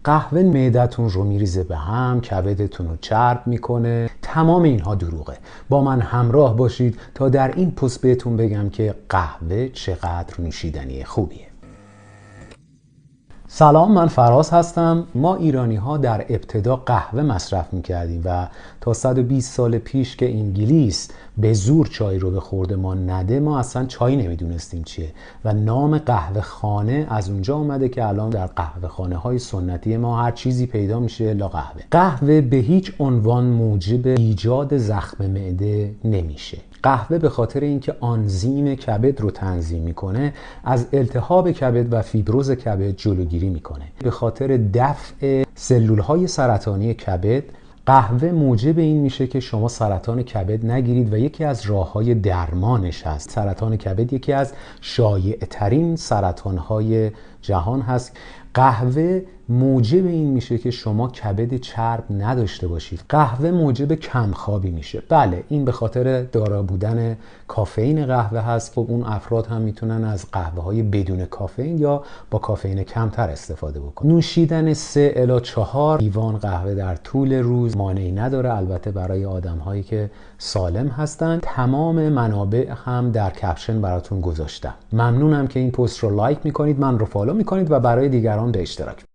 قهوه معدتون رو میریزه به هم، کبدتون رو چرب میکنه. تمام اینها دروغه. با من همراه باشید تا در این پست بهتون بگم که قهوه چقدر نوشیدنی خوبیه. سلام، من فراز هستم. ما ایرانی ها در ابتدا قهوه مصرف میکردیم و تا 120 سال پیش که انگلیس به زور چای رو به خورد ما نده، ما اصلا چای نمیدونستیم چیه و نام قهوه خانه از اونجا اومده که الان در قهوه خانه های سنتی ما هر چیزی پیدا میشه الا قهوه. قهوه به هیچ عنوان موجب ایجاد زخم معده نمیشه. قهوه به خاطر اینکه آنزیم کبد رو تنظیم میکنه، از التهاب کبد و فیبروز کبد جلوگیری میکنه. به خاطر دفع سلولهای سرطانی کبد، قهوه موجب این میشه که شما سرطان کبد نگیرید و یکی از راههای درمانش هست. سرطان کبد یکی از شایع‌ترین سرطانهای جهان هست. قهوه موجب این میشه که شما کبد چرب نداشته باشید. قهوه موجب کمخوابی میشه. بله، این به خاطر دارا بودن کافئین قهوه هست. خب اون افراد هم میتونن از قهوه های بدون کافئین یا با کافئین کمتر استفاده بکنن. نوشیدن 3 الی 4 لیوان قهوه در طول روز مانعی نداره، البته برای آدم هایی که سالم هستن. تمام منابع هم در کپشن براتون گذاشتم. ممنونم که این پست رو لایک میکنید، من رو فالو میکنید و برای دیگران به اشتراک